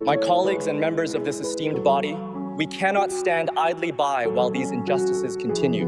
My colleagues and members of this esteemed body, we cannot stand idly by while these injustices continue.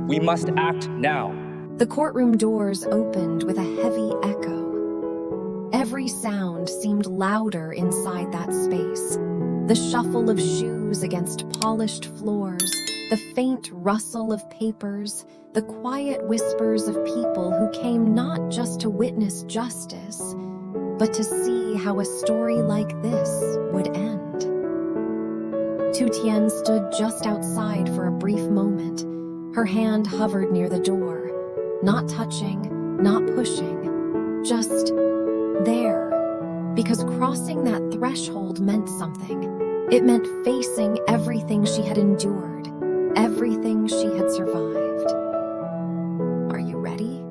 We must act now. The courtroom doors opened with a heavy echo. Every sound seemed louder inside that space. The shuffle of shoes against polished floors, the faint rustle of papers, the quiet whispers of people who came not just to witness justice, but to see how a story like this would end. Tu Tien stood just outside for a brief moment. Her hand hovered near the door, not touching, not pushing, just there. Because crossing that threshold meant something. It meant facing everything she had endured, everything she had survived. Are you ready?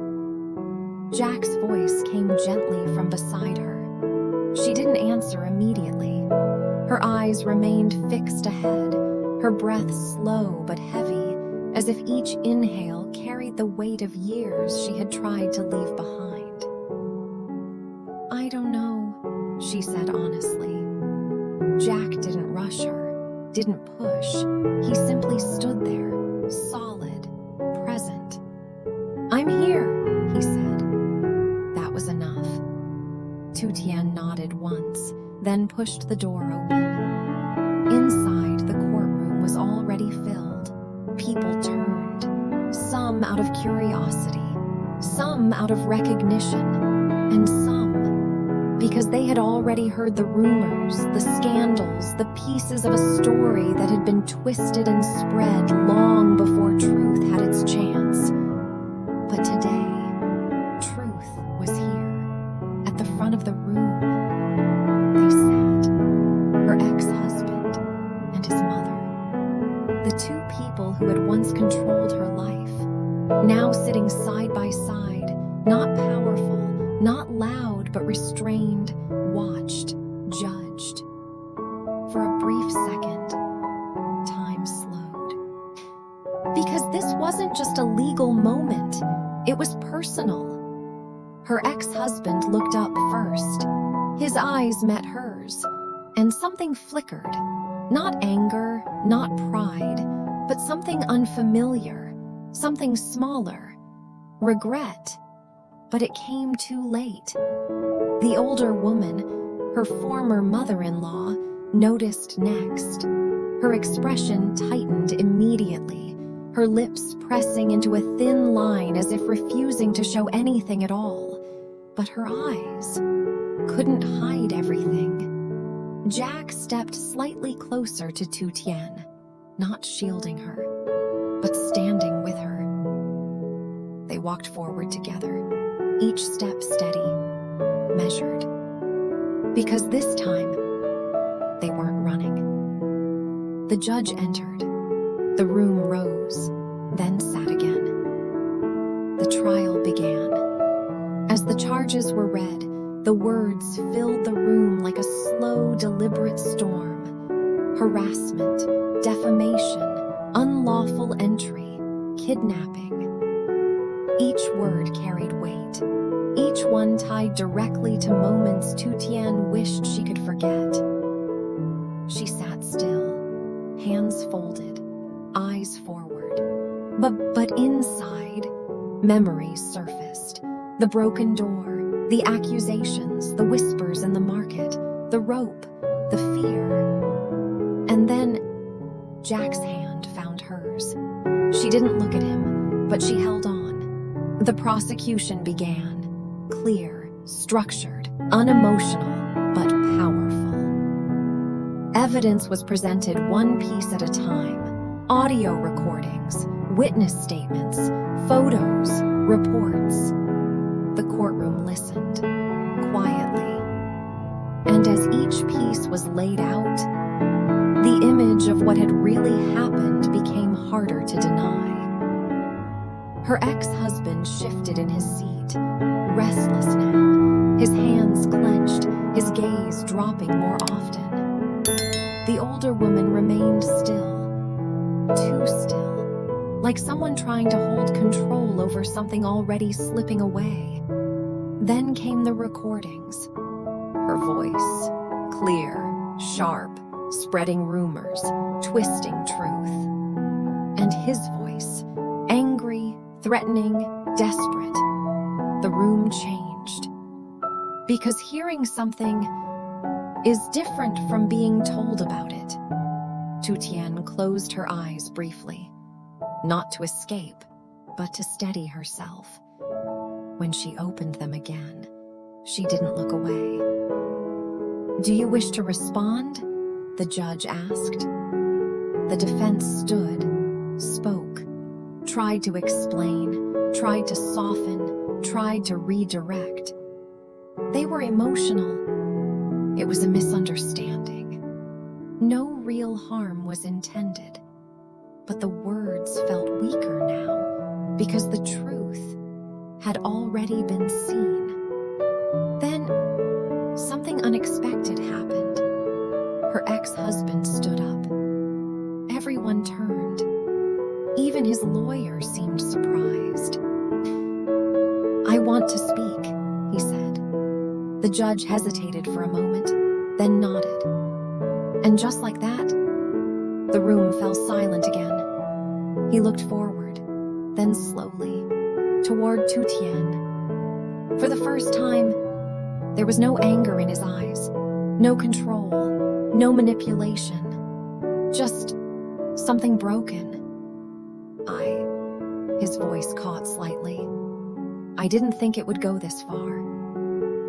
Jack's voice came gently from beside her. She didn't answer immediately. Her eyes remained fixed ahead, her breath slow but heavy, as if each inhale carried the weight of years she had tried to leave behind. I don't know, she said honestly. Jack didn't rush her, didn't push. He simply stood there, solid, present. I'm here, he said. That was enough. Tu Tien nodded once, then pushed the door open. Inside, the courtroom was already filled. People turned, some out of curiosity, some out of recognition, and some because they had already heard the rumors, the scandals, the pieces of a story that had been twisted and spread long before truth had its chance. But today, truth was here, at the front of the room. They sat, her ex-husband and his mother, the two people who had once controlled her life, now sitting side by side, not powerful, not loud, but restrained, watched, judged. For a brief second, time slowed. Because this wasn't just a legal moment, it was personal. Her ex-husband looked up first. His eyes met hers, and something flickered. Not anger, not pride, but something unfamiliar, something smaller. Regret. But it came too late. The older woman, her former mother-in-law, noticed next. Her expression tightened immediately, her lips pressing into a thin line as if refusing to show anything at all. But her eyes couldn't hide everything. Jack stepped slightly closer to Tu Tien, not shielding her, but standing with her. They walked forward together, each step steady, measured. Because this time, they weren't running. The judge entered. The room rose, then sat again. The trial began. As the charges were read, the words filled the room like a slow, deliberate storm. Harassment, defamation, unlawful entry, kidnapping. Each word carried weight, each one tied directly to moments Tu Tien wished she could forget. She sat still, hands folded, eyes forward. But inside, memories surfaced. The broken door, the accusations, the whispers in the market, the rope, the fear. And then Jack's hand found hers. She didn't look at him, but she held on. The prosecution began, clear, structured, unemotional, but powerful. Evidence was presented one piece at a time. Audio recordings, witness statements, photos, reports. The courtroom listened, quietly. And as each piece was laid out, the image of what had really happened became harder to deny. Her ex-husband shifted in his seat, restless now, his hands clenched, his gaze dropping more often. The older woman remained still, too still, like someone trying to hold control over something already slipping away. Then came the recordings. Her voice, clear, sharp, spreading rumors, twisting truth. And his voice, angry, threatening, desperate. The room changed. Because hearing something is different from being told about it. Tu Tien closed her eyes briefly, not to escape, but to steady herself. When she opened them again, she didn't look away. "Do you wish to respond?" the judge asked. The defense stood, spoke, tried to explain, tried to soften, tried to redirect. They were emotional. It was a misunderstanding. No real harm was intended, but the words felt weaker now because the truth had already been seen. Then, something unexpected happened. Her ex-husband stood up. Everyone turned. Even his lawyer seemed surprised. "I want to speak," he said. The judge hesitated for a moment, then nodded. And just like that, the room fell silent again. He looked forward, then slowly, toward Tu Tien. For the first time, there was no anger in his eyes, no control, no manipulation, just something broken. His voice caught slightly. "I didn't think it would go this far."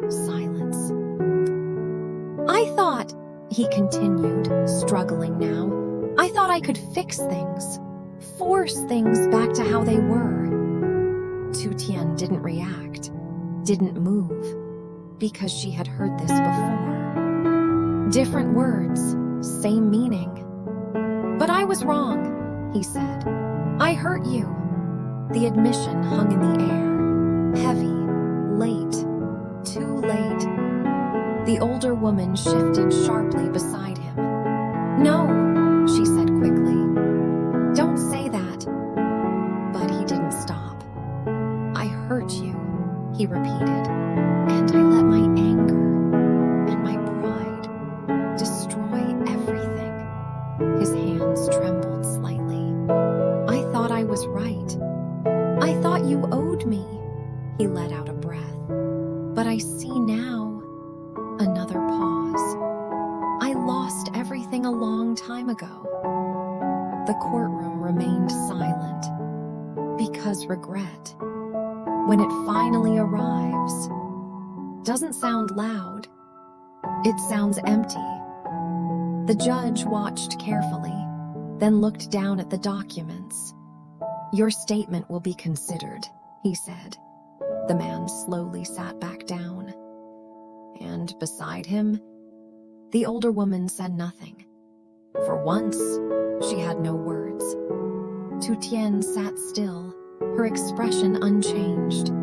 Silence. "I thought," he continued, struggling now, "I thought I could fix things, force things back to how they were." Tu Tien didn't react, didn't move, because she had heard this before. Different words, same meaning. "But I was wrong," he said. "I hurt you." The admission hung in the air, heavy, late, too late. The older woman shifted sharply beside him. "No," she said quickly. "Don't say that." But he didn't stop. "I hurt you," he repeated, "and I let my anger and my pride destroy everything." His hands trembled slightly. "I thought I was right. I thought you owed me." He let out a breath. "But I see now." Another pause. "I lost everything a long time ago." The courtroom remained silent. Because regret, when it finally arrives, doesn't sound loud. It sounds empty. The judge watched carefully, then looked down at the documents. "Your statement will be considered," he said. The man slowly sat back down. And beside him, the older woman said nothing. For once, she had no words. Tu Tien sat still, her expression unchanged.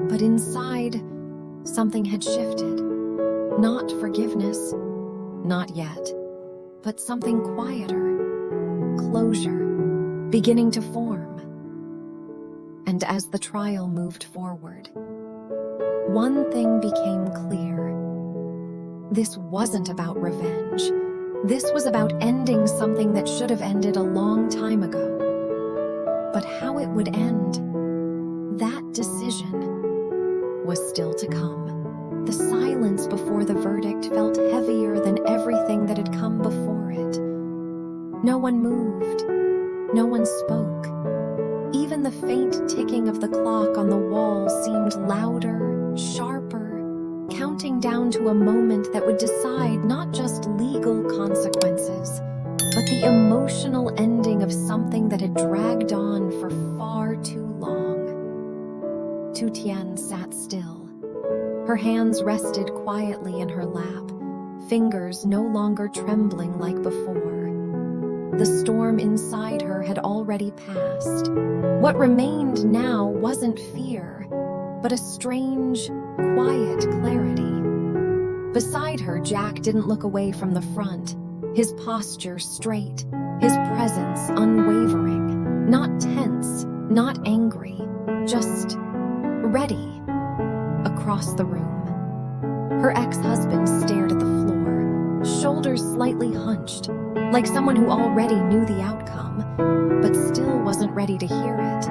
But inside, something had shifted. Not forgiveness, not yet, but something quieter, closure, beginning to form. And as the trial moved forward, one thing became clear. This wasn't about revenge. This was about ending something that should have ended a long time ago. But how it would end, that decision was still to come. The silence before the verdict felt heavier than everything that had come before it. No one moved. No one spoke. Even the faint ticking of the clock on the wall seemed louder, sharper, counting down to a moment that would decide not just legal consequences, but the emotional ending of something that had dragged on for far too long. Tu Tien sat still. Her hands rested quietly in her lap, fingers no longer trembling like before. The storm inside her had already passed. What remained now wasn't fear, but a strange, quiet clarity. Beside her, Jack didn't look away from the front, his posture straight, his presence unwavering, not tense, not angry, just ready. Across the room, her ex-husband stared at the floor, shoulders slightly hunched, like someone who already knew the outcome, but still wasn't ready to hear it.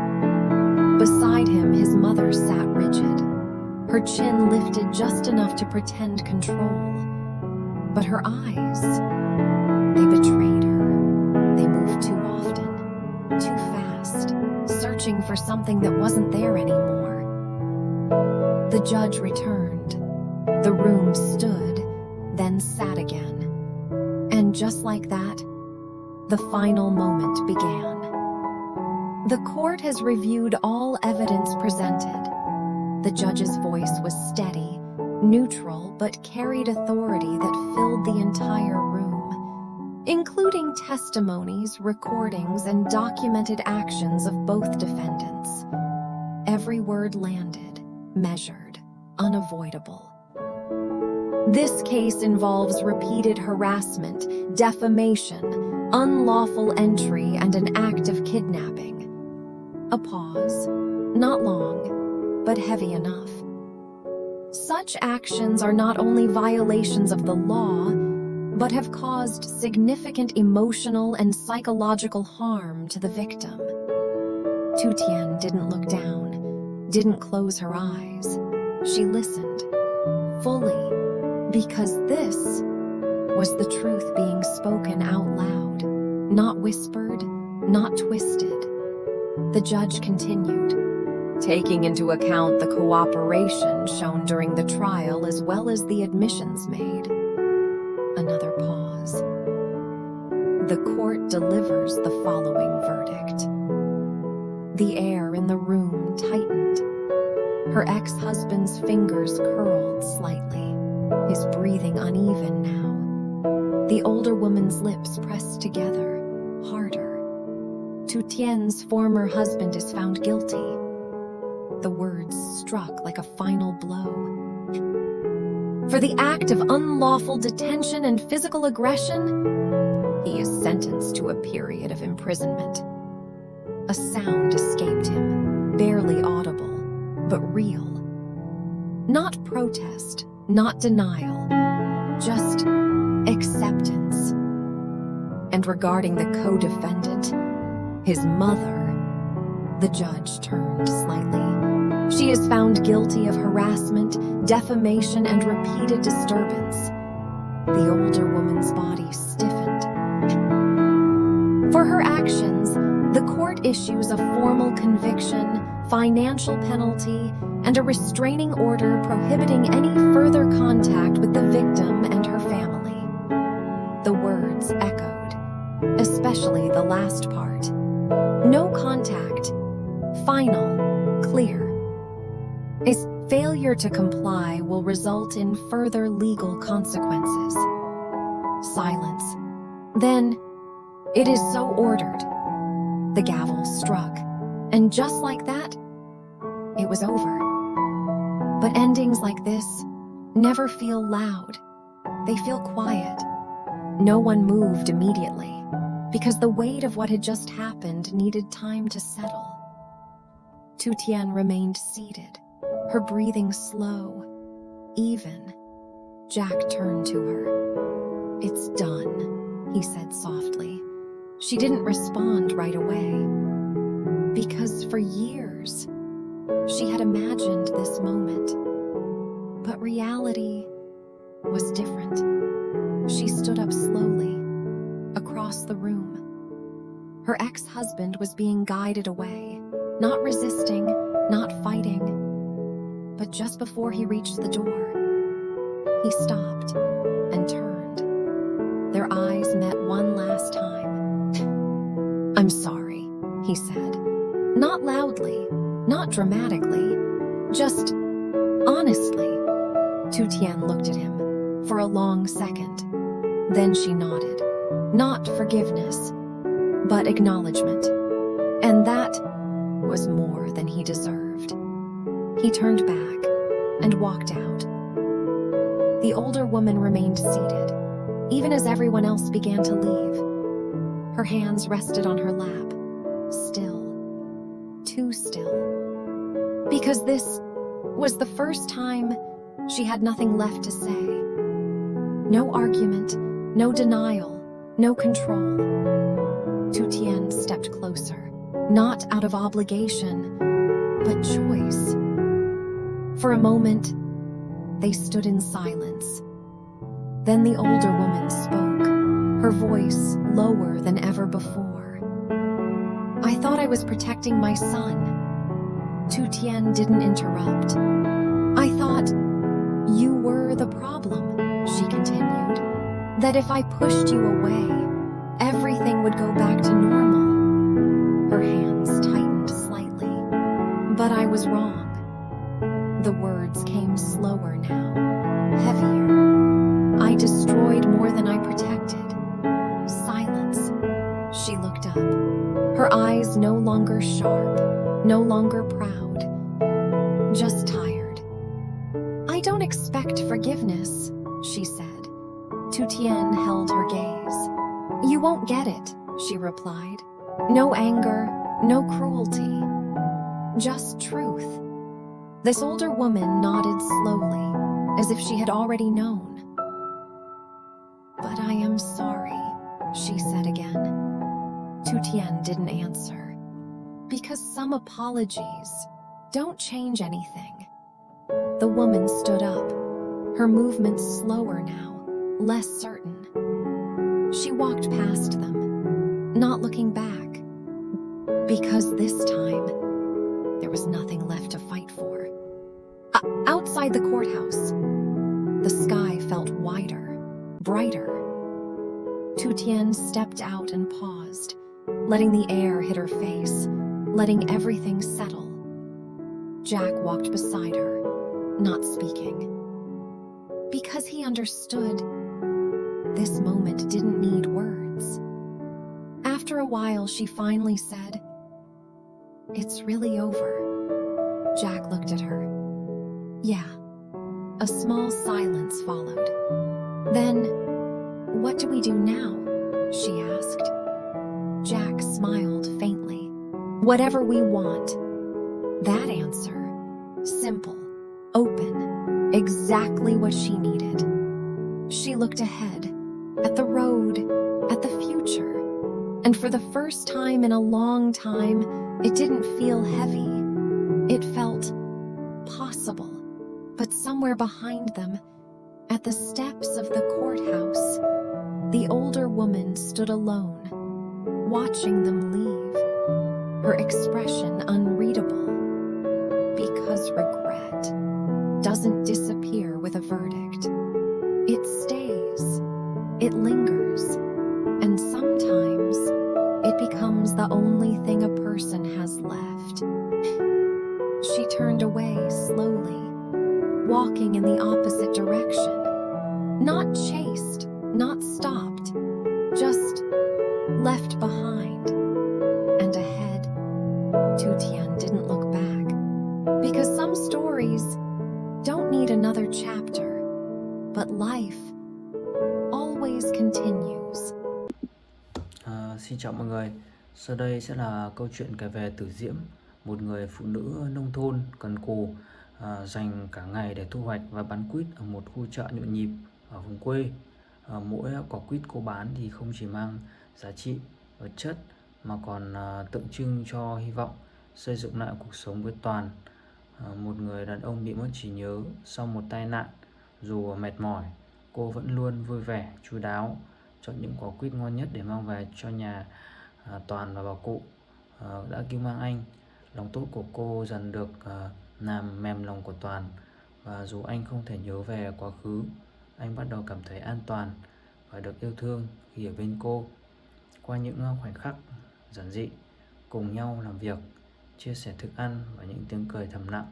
Beside him, his mother sat rigid, her chin lifted just enough to pretend control. But her eyes, they betrayed her. They moved too often, too fast, searching for something that wasn't there anymore. The judge returned. The room stood, then sat again. And just like that, the final moment began. The court has reviewed all evidence presented. The judge's voice was steady, neutral, but carried authority that filled the entire room, including testimonies, recordings, and documented actions of both defendants. Every word landed, measured, unavoidable. This case involves repeated harassment, defamation, unlawful entry, and an act of kidnapping. A pause, not long, but heavy enough. Such actions are not only violations of the law, but have caused significant emotional and psychological harm to the victim. Tu Tien didn't look down, didn't close her eyes. She listened, fully, because this was the truth being spoken out loud, not whispered, not twisted. The judge continued, taking into account the cooperation shown during the trial as well as the admissions made. Another pause. The court delivers the following verdict. The air in the room tightened. Her ex-husband's fingers curled slightly, his breathing uneven now. The older woman's lips pressed together, harder. Tu Tien's former husband is found guilty. The words struck like a final blow. For the act of unlawful detention and physical aggression, he is sentenced to a period of imprisonment. A sound escaped him, barely audible, but real. Not protest, not denial, just acceptance. And regarding the co-defendant, his mother, the judge turned slightly. She is found guilty of harassment, defamation, and repeated disturbance. The older woman's body stiffened. For her actions, the court issues a formal conviction, financial penalty, and a restraining order prohibiting any further contact with the victim and her family. The words echoed, especially the last part. No contact. Final. Clear. A failure to comply will result in further legal consequences. Silence. Then, it is so ordered. The gavel struck, and just like that, it was over. But endings like this never feel loud. They feel quiet. No one moved immediately, because the weight of what had just happened needed time to settle. Tu Tien remained seated, her breathing slow, even. Jack turned to her. "It's done," he said softly. She didn't respond right away, because for years, she had imagined this moment. But reality was different. She stood up slowly, across the room. Her ex-husband was being guided away, not resisting, not fighting. But just before he reached the door, he stopped and turned. Their eyes met one last time. "I'm sorry," he said. Not loudly, not dramatically, just honestly. Tu Tien looked at him for a long second. Then she nodded. Not forgiveness, but acknowledgement. And that was more than he deserved. He turned back and walked out. The older woman remained seated, even as everyone else began to leave. Her hands rested on her lap, still, too still. Because this was the first time she had nothing left to say. No argument, no denial, no control. Tu Tien stepped closer, not out of obligation, but choice. For a moment, they stood in silence. Then the older woman spoke, her voice lower than ever before. I thought I was protecting my son. Tu Tien didn't interrupt. I thought you were the problem, she continued. That if I pushed you away, everything would go back to normal. Her hands tightened slightly. But I was wrong. The words came slower now, heavier. I destroyed more than I protected. Silence. She looked up. Her eyes no longer sharp, no longer proud, just tired. I don't expect forgiveness, she said. Tu Tien held her gaze. You won't get it, she replied. No anger, no cruelty, just truth. This older woman nodded slowly, as if she had already known. But I am sorry, she said again. Tu Tien didn't answer. Because some apologies don't change anything. The woman stood up, her movements slower now, less certain. She walked past them, not looking back, because this time there was nothing left to fight for. Outside the courthouse, the sky felt wider, brighter. Tu Tien stepped out and paused, letting the air hit her face, letting everything settle. Jack walked beside her, not speaking. Because he understood this moment didn't need words. After a while, she finally said, "It's really over." Jack looked at her. Yeah. A small silence followed. Then, what do we do now? She asked. Jack smiled faintly. Whatever we want. That answer, simple, open, exactly what she needed. She looked ahead, at the road, at the future, and for the first time in a long time, it didn't feel heavy. It felt possible. But somewhere behind them, at the steps of the courthouse, the older woman stood alone, watching them leave, her expression unreadable. Because regret doesn't disappear with a verdict. It stays, it lingers, and sometimes it becomes the only thing a person has left. She turned away slowly, walking in the opposite direction. Not chased, not stopped, just left behind. And ahead, Tu Tien didn't look back. Because some stories don't need another chapter, but life always continues. Xin chào mọi người. Sau đây sẽ là câu chuyện kể về Tử Diễm, một người phụ nữ nông thôn cần cù, dành cả ngày để thu hoạch và bán quýt ở một khu chợ nhộn nhịp ở vùng quê. Mỗi quả quýt cô bán thì không chỉ mang giá trị vật chất mà còn tượng trưng cho hy vọng xây dựng lại cuộc sống với Toàn, một người đàn ông bị mất trí nhớ sau một tai nạn. Dù mệt mỏi, cô vẫn luôn vui vẻ, chu đáo, chọn những quả quýt ngon nhất để mang về cho nhà Toàn và bà cụ đã cứu mang anh. Lòng tốt của cô dần được làm mềm lòng của Toàn, và dù anh không thể nhớ về quá khứ, anh bắt đầu cảm thấy an toàn và được yêu thương khi ở bên cô. Qua những khoảnh khắc giản dị, cùng nhau làm việc, chia sẻ thức ăn và những tiếng cười thầm lặng,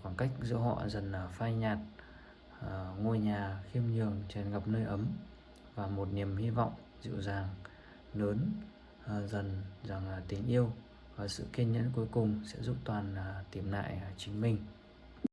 khoảng cách giữa họ dần phai nhạt. Ngôi nhà khiêm nhường tràn ngập nơi ấm và một niềm hy vọng dịu dàng lớn dần rằng tình yêu và sự kiên nhẫn cuối cùng sẽ giúp Toàn tìm lại chính mình.